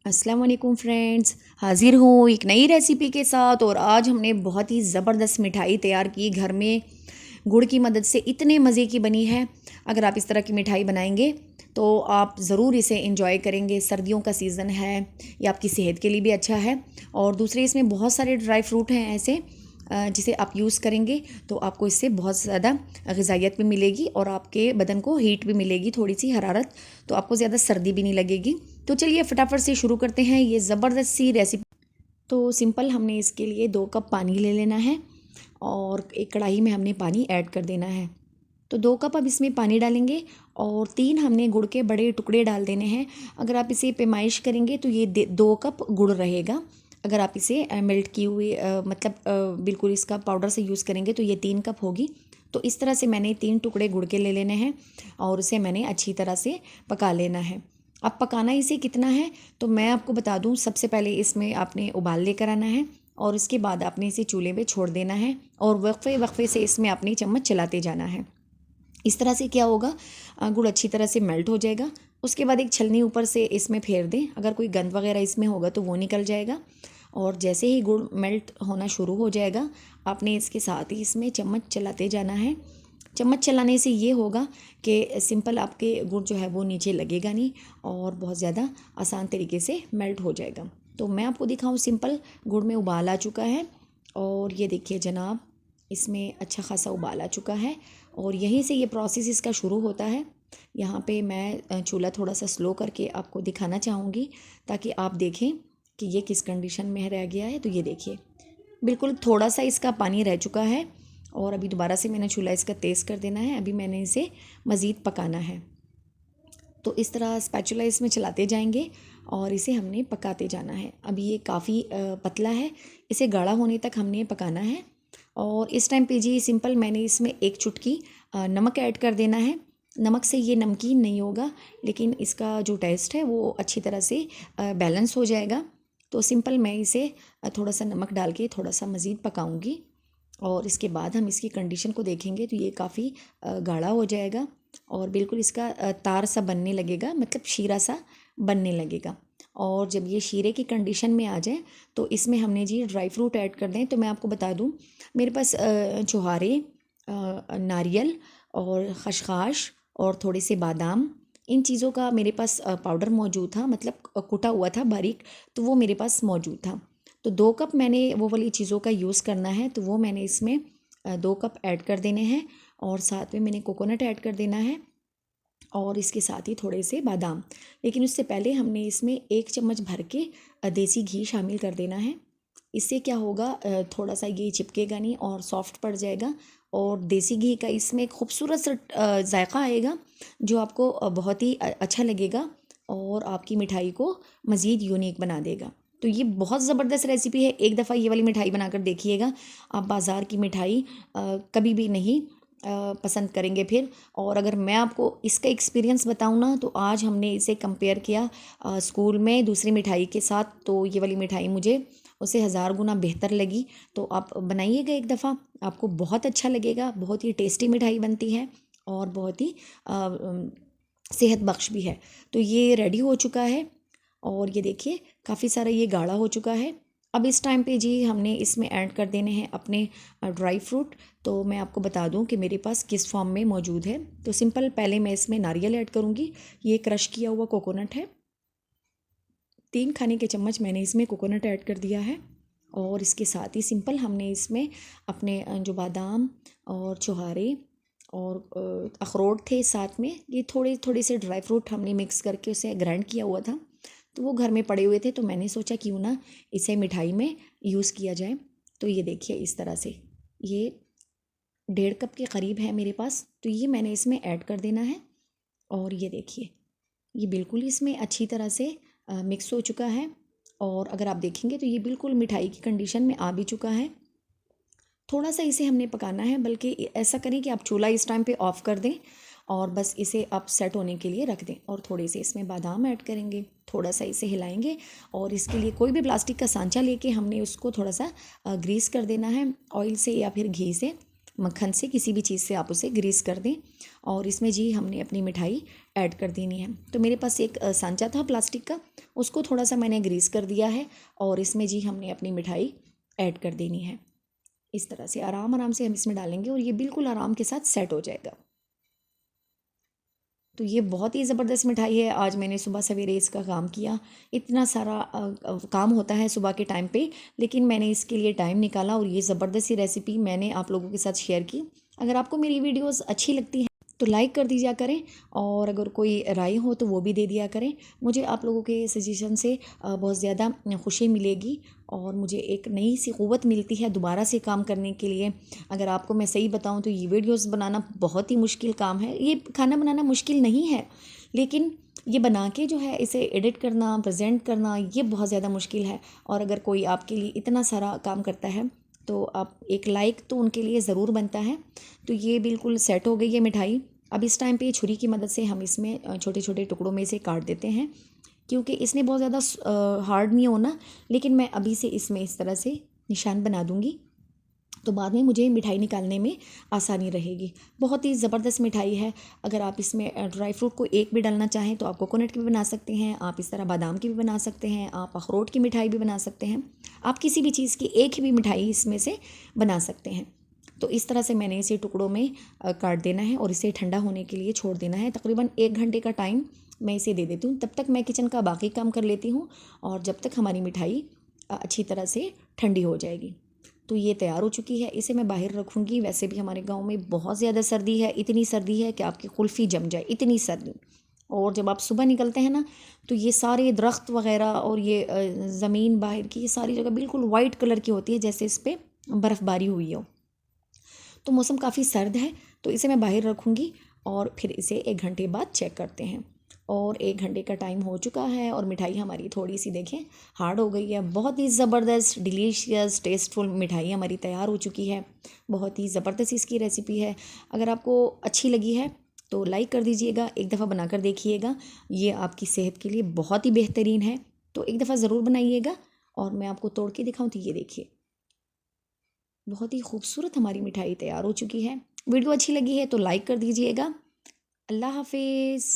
अस्सलाम वालेकुम फ्रेंड्स, हाज़िर हूँ एक नई रेसिपी के साथ। और आज हमने बहुत ही ज़बरदस्त मिठाई तैयार की घर में, गुड़ की मदद से इतने मज़े की बनी है। अगर आप इस तरह की मिठाई बनाएंगे तो आप ज़रूर इसे इंजॉय करेंगे। सर्दियों का सीज़न है, ये आपकी सेहत के लिए भी अच्छा है। और दूसरे इसमें बहुत सारे ड्राई फ्रूट हैं ऐसे जिसे आप यूज़ करेंगे तो आपको इससे बहुत ज़्यादा ग़िज़ाइयत भी मिलेगी और आपके बदन को हीट भी मिलेगी, थोड़ी सी हरारत, तो आपको ज़्यादा सर्दी भी नहीं लगेगी। तो चलिए फटाफट से शुरू करते हैं ये ज़बरदस्त सी रेसिपी। तो सिंपल हमने इसके लिए 2 कप पानी ले लेना है और एक कढ़ाई में हमने पानी ऐड कर देना है। तो 2 कप अब इसमें पानी डालेंगे और 3 हमने गुड़ के बड़े टुकड़े डाल देने हैं। अगर आप इसे पैमाइश करेंगे तो ये 2 कप गुड़ रहेगा। अगर आप इसे मेल्ट की हुई बिल्कुल इसका पाउडर से यूज़ करेंगे तो ये 3 कप होगी। तो इस तरह से मैंने 3 टुकड़े गुड़ के ले लेने हैं और उसे मैंने अच्छी तरह से पका लेना है। अब पकाना इसे कितना है तो मैं आपको बता दूं। सबसे पहले इसमें आपने उबाल लेकर आना है और उसके बाद आपने इसे चूल्हे पे छोड़ देना है और वक्फे वक्फे से इसमें अपनी चम्मच चलाते जाना है। इस तरह से क्या होगा, गुड़ अच्छी तरह से मेल्ट हो जाएगा। उसके बाद एक छलनी ऊपर से इसमें फेर दें, अगर कोई गंद वगैरह इसमें होगा तो वो निकल जाएगा। और जैसे ही गुड़ मेल्ट होना शुरू हो जाएगा आपने इसके साथ ही इसमें चम्मच चलाते जाना है। चम्मच चलाने से ये होगा कि सिंपल आपके गुड़ जो है वो नीचे लगेगा नहीं और बहुत ज़्यादा आसान तरीके से मेल्ट हो जाएगा। तो मैं आपको दिखाऊं, सिंपल गुड़ में उबाल आ चुका है और ये देखिए जनाब, इसमें अच्छा खासा उबाल आ चुका है और यहीं से ये प्रोसेस इसका शुरू होता है। यहाँ पे मैं चूल्हा थोड़ा सा स्लो करके आपको दिखाना चाहूँगी ताकि आप देखें कि ये किस कंडीशन में रह गया है। तो ये देखिए बिल्कुल थोड़ा सा इसका पानी रह चुका है और अभी दोबारा से मैंने चूल्हा इसका तेज़ कर देना है। अभी मैंने इसे मज़ीद पकाना है। तो इस तरह स्पैचुला इसमें चलाते जाएंगे और इसे हमने पकाते जाना है। अभी ये काफ़ी पतला है, इसे गाढ़ा होने तक हमने पकाना है। और इस टाइम पे जी सिंपल मैंने इसमें एक चुटकी नमक ऐड कर देना है। नमक से ये नमकीन नहीं होगा लेकिन इसका जो टेस्ट है वो अच्छी तरह से बैलेंस हो जाएगा। तो सिंपल मैं इसे थोड़ा सा नमक डाल के थोड़ा सा मज़ीद पकाऊंगी और इसके बाद हम इसकी कंडीशन को देखेंगे तो ये काफ़ी गाढ़ा हो जाएगा और बिल्कुल इसका तार सा बनने लगेगा, मतलब शीरा सा बनने लगेगा। और जब ये शीरे की कंडीशन में आ जाए तो इसमें हमने जी ड्राई फ्रूट ऐड कर दें। तो मैं आपको बता दूं, मेरे पास छुहारे, नारियल और खशखाश और थोड़े से बादाम, इन चीज़ों का मेरे पास पाउडर मौजूद था, मतलब कुटा हुआ था बारीक, तो वो मेरे पास मौजूद था। तो 2 कप मैंने वो वाली चीज़ों का यूज़ करना है तो वो मैंने इसमें 2 कप ऐड कर देने हैं और साथ में मैंने कोकोनट ऐड कर देना है और इसके साथ ही थोड़े से बादाम। लेकिन उससे पहले हमने इसमें 1 चम्मच भर के देसी घी शामिल कर देना है। इससे क्या होगा, थोड़ा सा ये चिपकेगा नहीं और सॉफ्ट पड़ जाएगा और देसी घी का इसमें खूबसूरत सा जायका आएगा जो आपको बहुत ही अच्छा लगेगा और आपकी मिठाई को मज़ीद यूनिक बना देगा। तो ये बहुत ज़बरदस्त रेसिपी है, एक दफ़ा ये वाली मिठाई बनाकर देखिएगा। आप बाज़ार की मिठाई कभी भी नहीं पसंद करेंगे फिर। और अगर मैं आपको इसका एक्सपीरियंस बताऊँ ना तो आज हमने इसे कंपेयर किया स्कूल में दूसरी मिठाई के साथ, तो ये वाली मिठाई मुझे उससे 1000 गुना बेहतर लगी। तो आप बनाइएगा एक दफ़ा, आपको बहुत अच्छा लगेगा। बहुत ही टेस्टी मिठाई बनती है और बहुत ही सेहत बख्श भी है। तो ये रेडी हो चुका है और ये देखिए काफ़ी सारा ये गाढ़ा हो चुका है। अब इस टाइम पे जी हमने इसमें ऐड कर देने हैं अपने ड्राई फ्रूट। तो मैं आपको बता दूं कि मेरे पास किस फॉर्म में मौजूद है। तो सिंपल पहले मैं इसमें नारियल ऐड करूंगी। ये क्रश किया हुआ कोकोनट है, 3 खाने के चम्मच मैंने इसमें कोकोनट ऐड कर दिया है। और इसके साथ ही सिंपल हमने इसमें अपने जो बादाम और छुहारे और अखरोट थे साथ में, ये थोड़े थोड़े से ड्राई फ्रूट हमने मिक्स करके उसे ग्राइंड किया हुआ था। तो वो घर में पड़े हुए थे तो मैंने सोचा क्यों ना इसे मिठाई में यूज़ किया जाए। तो ये देखिए इस तरह से ये 1.5 कप के करीब है मेरे पास, तो ये मैंने इसमें ऐड कर देना है। और ये देखिए ये बिल्कुल इसमें अच्छी तरह से मिक्स हो चुका है और अगर आप देखेंगे तो ये बिल्कुल मिठाई की कंडीशन में आ भी चुका है। थोड़ा सा इसे हमने पकाना है, बल्कि ऐसा करें कि आप चूल्हा इस टाइम पे ऑफ़ कर दें और बस इसे आप सेट होने के लिए रख दें। और थोड़े से इसमें बादाम ऐड करेंगे, थोड़ा सा इसे हिलाएंगे और इसके लिए कोई भी प्लास्टिक का सांचा लेके हमने उसको थोड़ा सा ग्रीस कर देना है ऑयल से या फिर घी से, मक्खन से, किसी भी चीज़ से आप उसे ग्रीस कर दें। और इसमें जी हमने अपनी मिठाई ऐड कर देनी है। तो मेरे पास एक सांचा था प्लास्टिक का, उसको थोड़ा सा मैंने ग्रीस कर दिया है और इसमें जी हमने अपनी मिठाई ऐड कर देनी है। इस तरह से आराम आराम से हम इसमें डालेंगे और ये बिल्कुल आराम के साथ सेट हो जाएगा। तो ये बहुत ही ज़बरदस्त मिठाई है। आज मैंने सुबह सवेरे इसका काम किया। इतना सारा काम होता है सुबह के टाइम पे, लेकिन मैंने इसके लिए टाइम निकाला और ये ज़बरदस्त सी रेसिपी मैंने आप लोगों के साथ शेयर की। अगर आपको मेरी वीडियोस अच्छी लगती हैं तो लाइक कर दीजिए करें, और अगर कोई राय हो तो वो भी दे दिया करें। मुझे आप लोगों के सजेशन से बहुत ज़्यादा खुशी मिलेगी और मुझे एक नई सी क़ुव्वत मिलती है दोबारा से काम करने के लिए। अगर आपको मैं सही बताऊं तो ये वीडियोस बनाना बहुत ही मुश्किल काम है। ये खाना बनाना मुश्किल नहीं है, लेकिन ये बना के जो है इसे एडिट करना, प्रेजेंट करना, ये बहुत ज़्यादा मुश्किल है। और अगर कोई आपके लिए इतना सारा काम करता है तो आप एक लाइक तो उनके लिए ज़रूर बनता है। तो ये बिल्कुल सेट हो गई है मिठाई। अब इस टाइम पे छुरी की मदद से हम इसमें छोटे छोटे टुकड़ों में से काट देते हैं, क्योंकि इसने बहुत ज़्यादा हार्ड नहीं होना। लेकिन मैं अभी से इसमें इस तरह से निशान बना दूंगी, तो बाद में मुझे मिठाई निकालने में आसानी रहेगी। बहुत ही ज़बरदस्त मिठाई है। अगर आप इसमें ड्राई फ्रूट को एक भी डालना चाहें तो आप कोकोनट की भी बना सकते हैं, आप इस तरह बादाम की भी बना सकते हैं, आप अखरोट की मिठाई भी बना सकते हैं। आप किसी भी चीज़ की एक ही भी मिठाई इसमें से बना सकते हैं। तो इस तरह से मैंने इसे टुकड़ों में काट देना है और इसे ठंडा होने के लिए छोड़ देना है। तकरीबन 1 घंटे का टाइम मैं इसे दे देती हूँ। तब तक मैं किचन का बाकी काम कर लेती हूँ और जब तक हमारी मिठाई अच्छी तरह से ठंडी हो जाएगी। तो ये तैयार हो चुकी है, इसे मैं बाहर रखूँगी। वैसे भी हमारे गांव में बहुत ज़्यादा सर्दी है, इतनी सर्दी है कि आपकी कुल्फ़ी जम जाए, इतनी सर्दी। और जब आप सुबह निकलते हैं ना तो ये सारे दरख्त वगैरह और ये ज़मीन बाहर की, ये सारी जगह बिल्कुल वाइट कलर की होती है, जैसे इस पर बर्फ़बारी हुई हो। तो मौसम काफ़ी सर्द है, तो इसे मैं बाहर रखूँगी और फिर इसे 1 घंटे बाद चेक करते हैं। और 1 घंटे का टाइम हो चुका है और मिठाई हमारी थोड़ी सी देखें हार्ड हो गई है। बहुत ही ज़बरदस्त डिलीशियस टेस्टफुल मिठाई हमारी तैयार हो चुकी है। बहुत ही ज़बरदस्त इसकी रेसिपी है। अगर आपको अच्छी लगी है तो लाइक कर दीजिएगा, एक दफ़ा बनाकर देखिएगा। ये आपकी सेहत के लिए बहुत ही बेहतरीन है, तो एक दफ़ा ज़रूर बनाइएगा। और मैं आपको तोड़ के दिखाऊँ तो ये देखिए, बहुत ही खूबसूरत हमारी मिठाई तैयार हो चुकी है। वीडियो अच्छी लगी है तो लाइक कर दीजिएगा। अल्लाह हाफिज़।